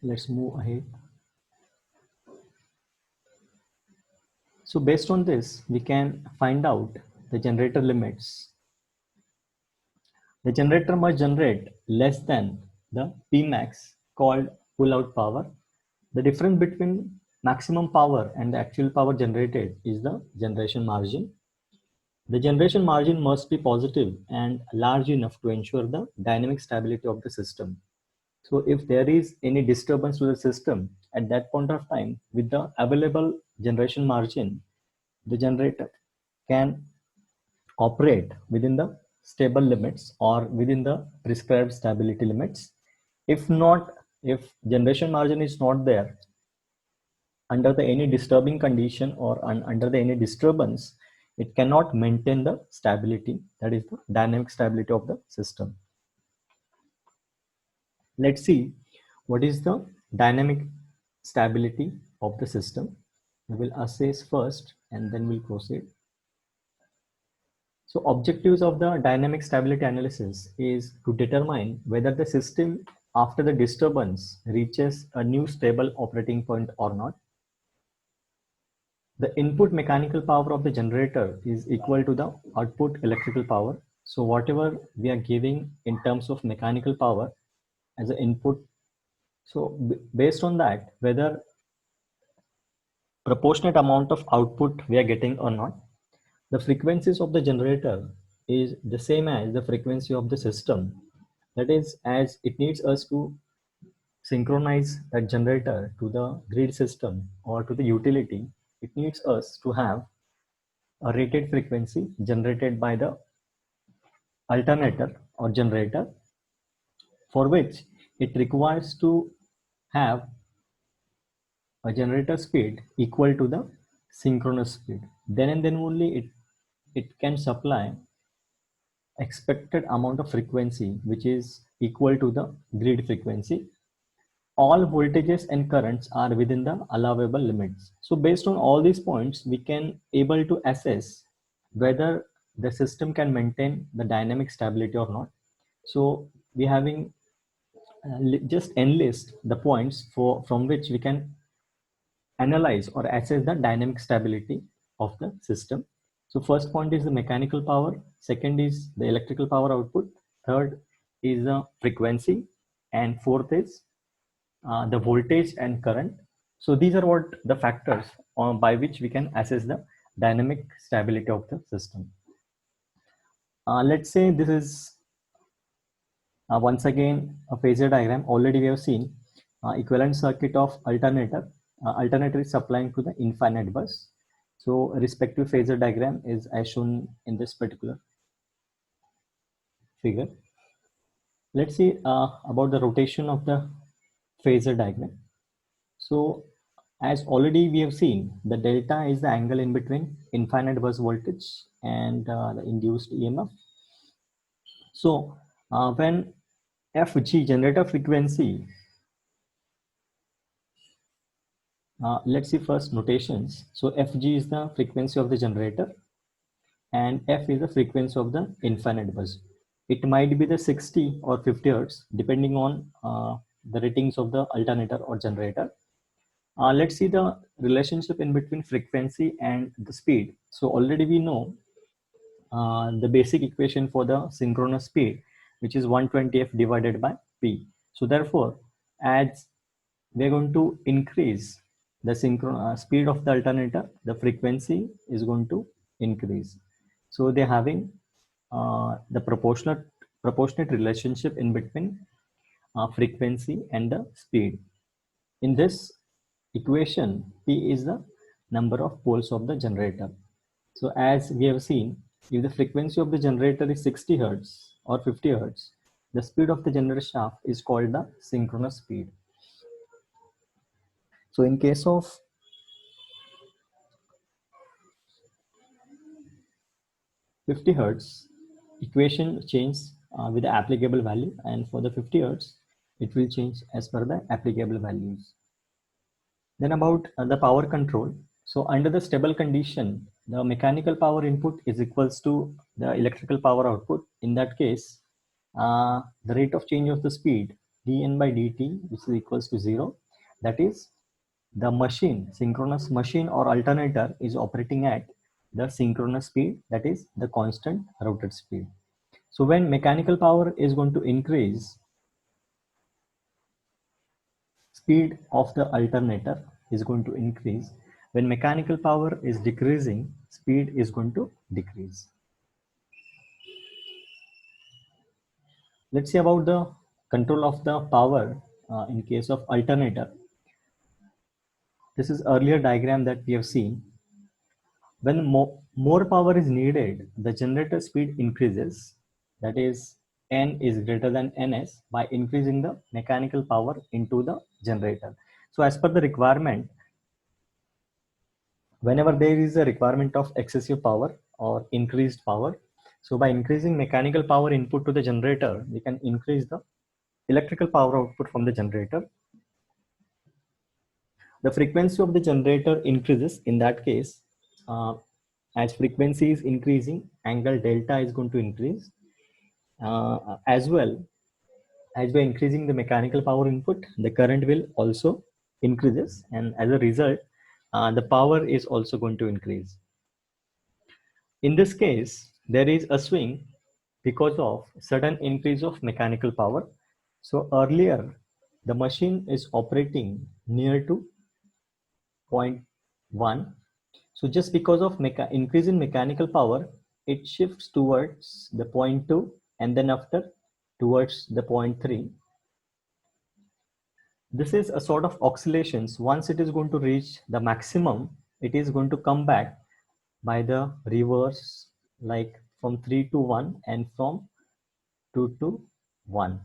Let's move ahead. So based on this, we can find out the generator limits. The generator must generate less than the Pmax, called pull-out power. The difference between maximum power and the actual power generated is the generation margin. The generation margin must be positive and large enough to ensure the dynamic stability of the system. So if there is any disturbance to the system at that point of time, with the available generation margin, the generator can operate within the stable limits or within the prescribed stability limits. If not, if generation margin is not there, under the any disturbing condition or under the any disturbance, it cannot maintain the stability, that is the dynamic stability of the system. Let's see what is the dynamic stability of the system. We will assess first and then we'll proceed. So objectives of the dynamic stability analysis is to determine whether the system after the disturbance reaches a new stable operating point or not. The input mechanical power of the generator is equal to the output electrical power. So whatever we are giving in terms of mechanical power as an input, so based on that, whether proportionate amount of output we are getting or not, the frequencies of the generator is the same as the frequency of the system. That is, as it needs us to synchronize that generator to the grid system or to the utility, it needs us to have a rated frequency generated by the alternator or generator, for which it requires to have a generator speed equal to the synchronous speed. Then and then only it can supply expected amount of frequency which is equal to the grid frequency. All voltages and currents are within the allowable limits. So based on all these points, we can able to assess whether the system can maintain the dynamic stability or not. So we having just enlist the points for from which we can analyze or assess the dynamic stability of the system. So first point is the mechanical power, second is the electrical power output, third is the frequency, and fourth is the voltage and current. So these are what the factors by which we can assess the dynamic stability of the system. Let's say this is once again a phasor diagram. Already we have seen equivalent circuit of alternator. Alternator is supplying to the infinite bus. So respective phasor diagram is as shown in this particular figure. Let's see about the rotation of the phasor diagram. So as already we have seen, the delta is the angle in between infinite bus voltage and the induced EMF. So when FG generator frequency, let's see first notations. So FG is the frequency of the generator and F is the frequency of the infinite bus. It might be the 60 or 50 hertz depending on the ratings of the alternator or generator. Let's see the relationship in between frequency and the speed. So already we know the basic equation for the synchronous speed, which is 120F divided by P. So therefore, as we're going to increase the speed of the alternator, the frequency is going to increase. So they're having the proportionate relationship in between frequency and the speed. In this equation, P is the number of poles of the generator. So as we have seen, if the frequency of the generator is 60 Hertz or 50 Hertz, the speed of the generator shaft is called the synchronous speed. So in case of 50 Hertz, equation changes with the applicable value, and for the 50 Hertz, it will change as per the applicable values. Then about the power control. So under the stable condition, the mechanical power input is equals to the electrical power output. In that case, the rate of change of the speed dn by dt, which is equals to 0. That is, the machine, synchronous machine or alternator, is operating at the synchronous speed, that is the constant rotor speed. So when mechanical power is going to increase, speed of the alternator is going to increase. When mechanical power is decreasing, speed is going to decrease. Let's see about the control of the power in case of alternator. This is earlier diagram that we have seen. When more power is needed, the generator speed increases. That is, N is greater than Ns by increasing the mechanical power into the generator. So as per the requirement, whenever there is a requirement of excessive power or increased power, so by increasing mechanical power input to the generator, we can increase the electrical power output from the generator. The frequency of the generator increases. In that case, as frequency is increasing, angle delta is going to increase. As well, as by increasing the mechanical power input, the current will also increases, and as a result, the power is also going to increase. In this case, there is a swing because of sudden increase of mechanical power. So earlier, the machine is operating near to point 1. So just because of increase in mechanical power, it shifts towards the point 2, and then after towards the point 3. This is a sort of oscillations. Once it is going to reach the maximum, it is going to come back by the reverse, like from 3 to 1 and from 2 to 1.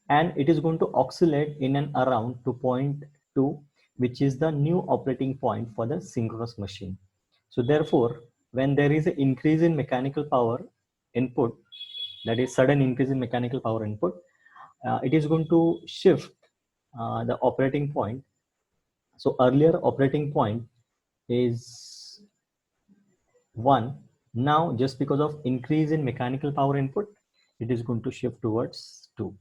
And it is going to oscillate in and around to point 2, which is the new operating point for the synchronous machine. So therefore, when there is an increase in mechanical power input, that is sudden increase in mechanical power input, it is going to shift the operating point. So earlier operating point is 1. Now just because of increase in mechanical power input, it is going to shift towards 2.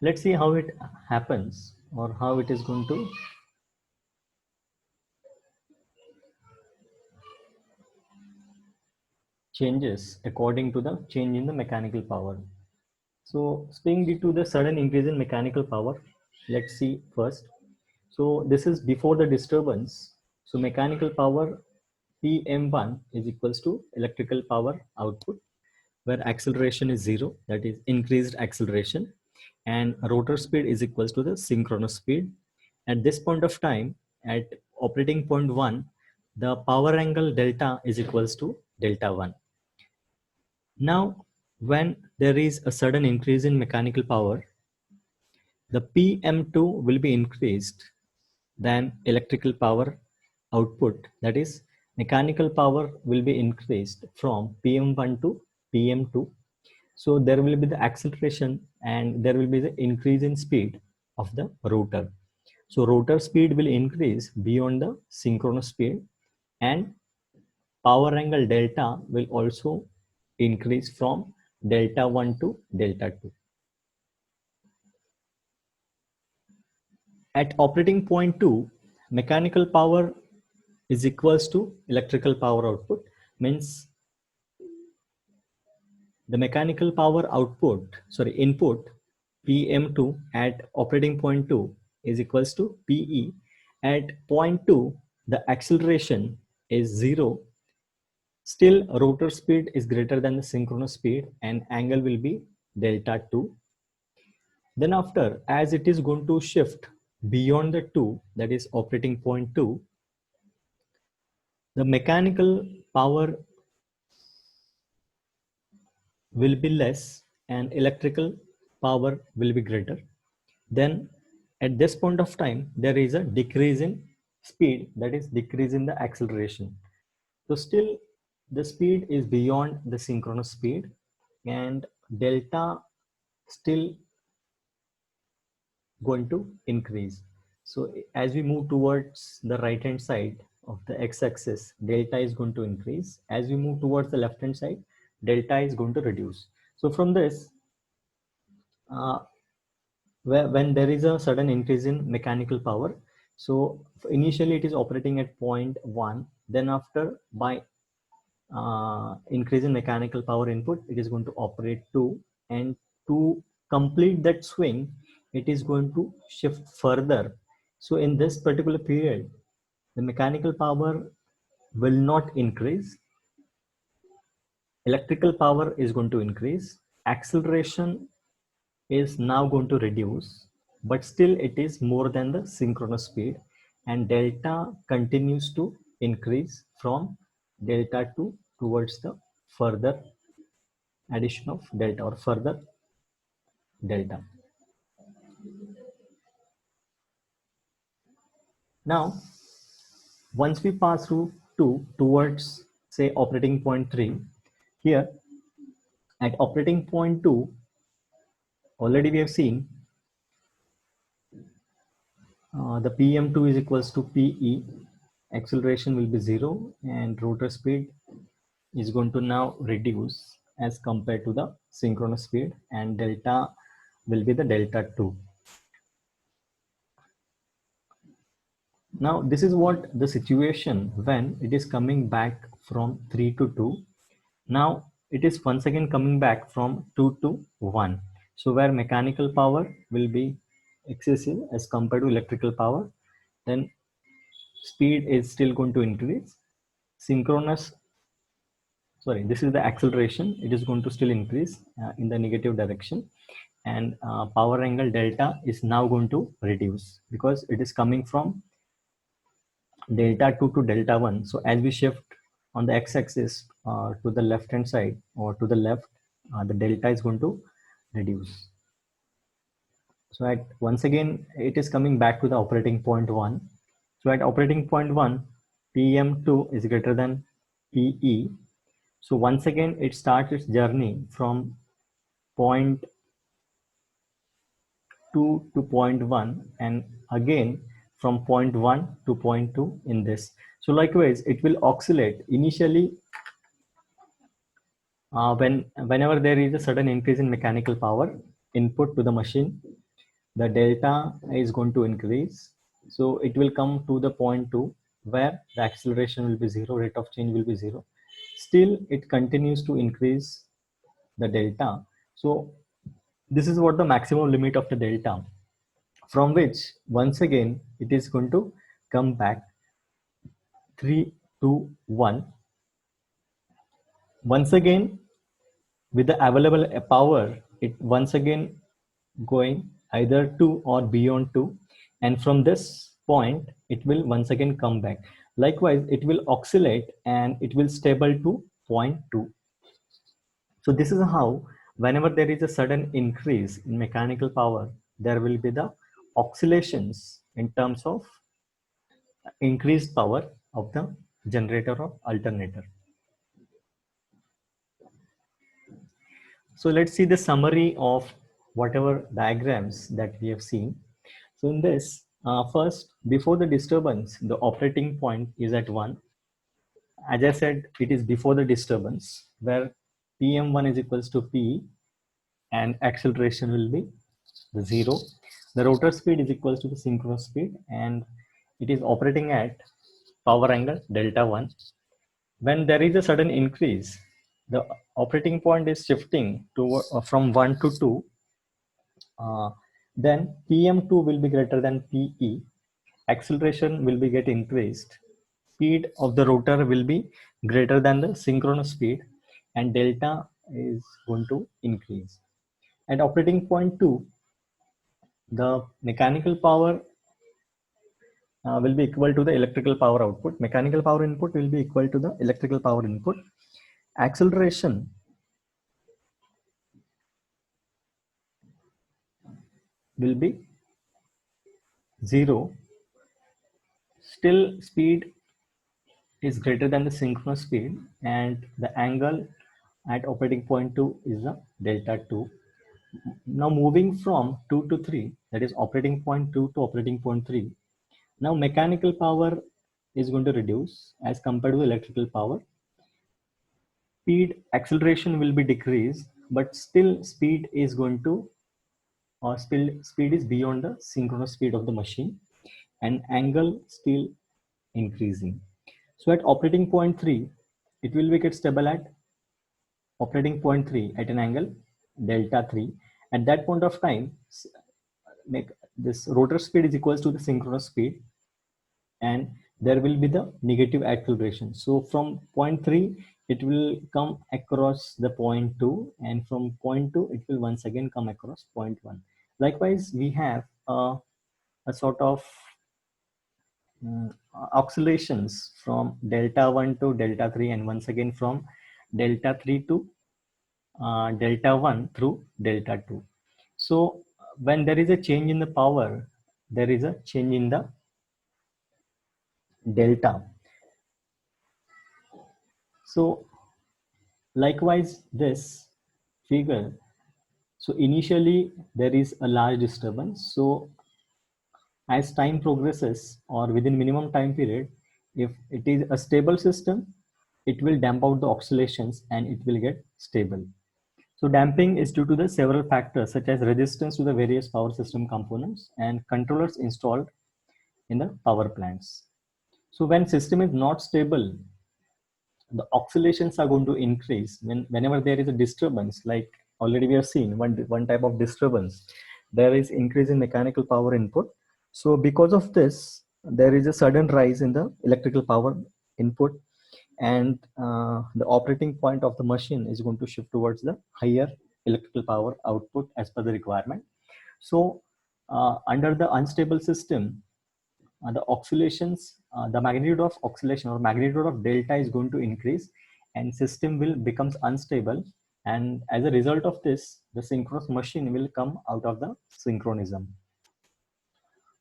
Let's see how it happens, or how it is going to changes according to the change in the mechanical power. So speaking due to the sudden increase in mechanical power, let's see first. So this is before the disturbance. So mechanical power PM1 is equals to electrical power output, where acceleration is 0, that is increased acceleration, and rotor speed is equals to the synchronous speed. At this point of time, at operating point 1, the power angle delta is equals to delta 1. Now, when there is a sudden increase in mechanical power, the PM2 will be increased than electrical power output. That is, mechanical power will be increased from PM1 to PM2. So there will be the acceleration, and there will be the increase in speed of the rotor. So rotor speed will increase beyond the synchronous speed, and power angle delta will also increase from delta 1 to delta 2. At operating point 2, mechanical power is equals to electrical power output, means the mechanical power input PM2 at operating point 2 is equals to PE. At point 2, the acceleration is 0. Still, rotor speed is greater than the synchronous speed, and angle will be delta 2. Then after, as it is going to shift beyond the 2, that is operating point 2, the mechanical power will be less and electrical power will be greater. Then at this point of time, there is a decrease in speed, that is decrease in the acceleration. So still the speed is beyond the synchronous speed, and delta still going to increase. So as we move towards the right hand side, of the x-axis, delta is going to increase. As we move towards the left hand side, delta is going to reduce. So from this, when there is a sudden increase in mechanical power, so initially it is operating at 0.1, then after by increase in mechanical power input, it is going to operate 2, and to complete that swing, it is going to shift further. So in this particular period, the mechanical power will not increase, electrical power is going to increase, acceleration is now going to reduce, but still it is more than the synchronous speed, and delta continues to increase from delta 2 towards the further addition of delta or further delta. Now, once we pass through 2 towards say operating point 3, here at operating point 2, already we have seen the PM2 is equals to PE, acceleration will be 0, and rotor speed is going to now reduce as compared to the synchronous speed, and delta will be the delta 2. Now this is what the situation when it is coming back from 3 to 2. Now it is once again coming back from 2 to 1. So where mechanical power will be excessive as compared to electrical power, then speed is still going to increase. This is the acceleration. It is going to still increase in the negative direction, and power angle delta is now going to reduce because it is coming from delta 2 to delta 1. So as we shift on the x-axis to the left hand side or to the left, the delta is going to reduce. So at once again, it is coming back to the operating point 1. So at operating point 1, PM2 is greater than PE. So once again, it starts its journey from point 2 to point 1, and again from point 1 to point 2 in this. So likewise, it will oscillate initially whenever there is a sudden increase in mechanical power input to the machine, the delta is going to increase. So it will come to the point 2 where the acceleration will be 0, rate of change will be 0. Still, it continues to increase the delta. So this is what the maximum limit of the delta, from which once again it is going to come back 3 to 1. Once again, with the available power, it once again going either 2 or beyond 2, and from this point it will once again come back. Likewise, it will oscillate and it will stable to point 2. So this is how whenever there is a sudden increase in mechanical power, there will be the oscillations in terms of increased power of the generator or alternator. So let's see the summary of whatever diagrams that we have seen. So in this, first, before the disturbance, the operating point is at 1. As I said, it is before the disturbance where PM1 is equals to P, and acceleration will be the 0. The rotor speed is equals to the synchronous speed, and it is operating at power angle delta 1. When there is a sudden increase, the operating point is shifting to from 1 to 2. Then PM2 will be greater than PE. Acceleration will be get increased. Speed of the rotor will be greater than the synchronous speed, and delta is going to increase. At operating point 2, the mechanical power will be equal to the electrical power output. Mechanical power input will be equal to the electrical power input. Acceleration will be 0. Still, speed is greater than the synchronous speed, and the angle at operating point 2 is a delta 2. Now moving from 2 to 3, that is operating point 2 to operating point 3. Now mechanical power is going to reduce as compared to electrical power. Speed acceleration will be decreased, but still speed is going to, or speed is beyond the synchronous speed of the machine, and angle still increasing. So at operating point 3, it will be get stable at operating point 3 at an angle delta 3. At that point of time, make this rotor speed is equals to the synchronous speed, and there will be the negative acceleration. So from point 3, it will come across the point 2, and from point 2, it will once again come across point 1. Likewise, we have a sort of oscillations from delta 1 to delta 3, and once again from delta 3 to delta 1 through delta 2. So when there is a change in the power, there is a change in the delta. So likewise, this figure, so initially there is a large disturbance. So as time progresses or within minimum time period, if it is a stable system, it will damp out the oscillations and it will get stable. So damping is due to the several factors such as resistance to the various power system components and controllers installed in the power plants. So when system is not stable, the oscillations are going to increase whenever there is a disturbance. Like already we have seen one type of disturbance, there is increase in mechanical power input. So because of this, there is a sudden rise in the electrical power input, and the operating point of the machine is going to shift towards the higher electrical power output as per the requirement. So under the unstable system, the oscillations, the magnitude of oscillation or magnitude of delta is going to increase, and system will becomes unstable. And as a result of this, the synchronous machine will come out of the synchronism.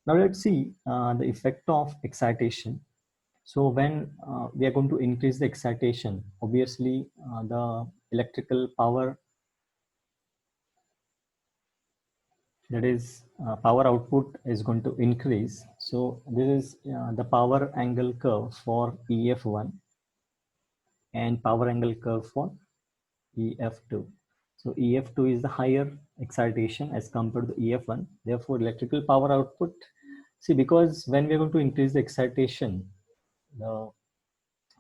Now let's see the effect of excitation. So when we are going to increase the excitation, obviously the electrical power, that is power output, is going to increase. So this is the power angle curve for EF1 and power angle curve for EF2. So EF2 is the higher excitation as compared to EF1. Therefore, electrical power output, see, because when we are going to increase the excitation, the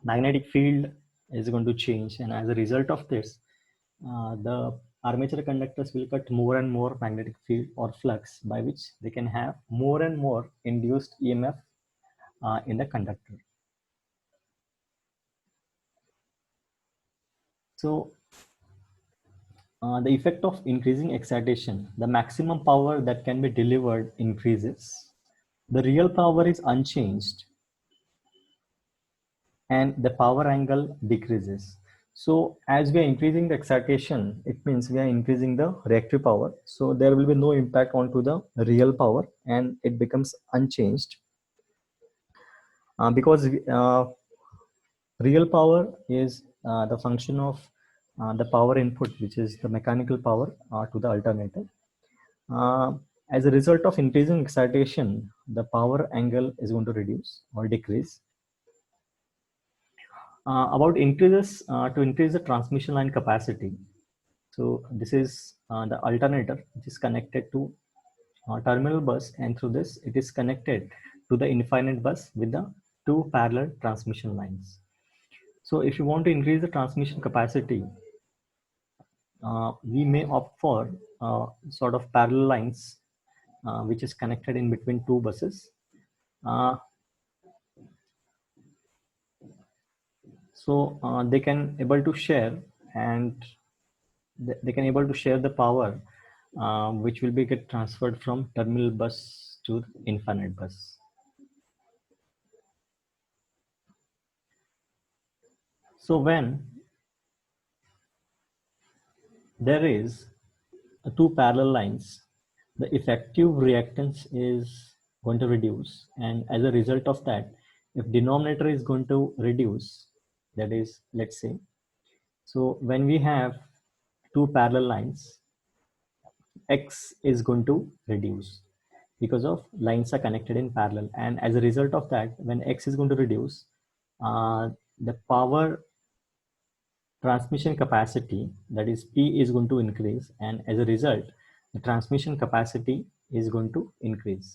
magnetic field is going to change, and as a result of this, the armature conductors will cut more and more magnetic field or flux, by which they can have more and more induced EMF in the conductor. So the effect of increasing excitation, the maximum power that can be delivered increases. The real power is unchanged and the power angle decreases. So as we are increasing the excitation, it means we are increasing the reactive power. So there will be no impact onto the real power and it becomes unchanged. Because real power is the function of the power input, which is the mechanical power to the alternator. As a result of increasing excitation, the power angle is going to reduce or decrease. About increases, to increase the transmission line capacity. So this is the alternator, which is connected to terminal bus, and through this it is connected to the infinite bus with the two parallel transmission lines. So if you want to increase the transmission capacity, we may opt for sort of parallel lines which is connected in between two buses. So they can able to share, and they can able to share the power which will be get transferred from terminal bus to infinite bus. So when there is two parallel lines, the effective reactance is going to reduce, and as a result of that, if denominator is going to reduce, that is, let's say, so when we have two parallel lines, X is going to reduce. because of lines are connected in parallel. And as a result of that, when X is going to reduce, the power transmission capacity, that is P, is going to increase, and as a result, the transmission capacity is going to increase.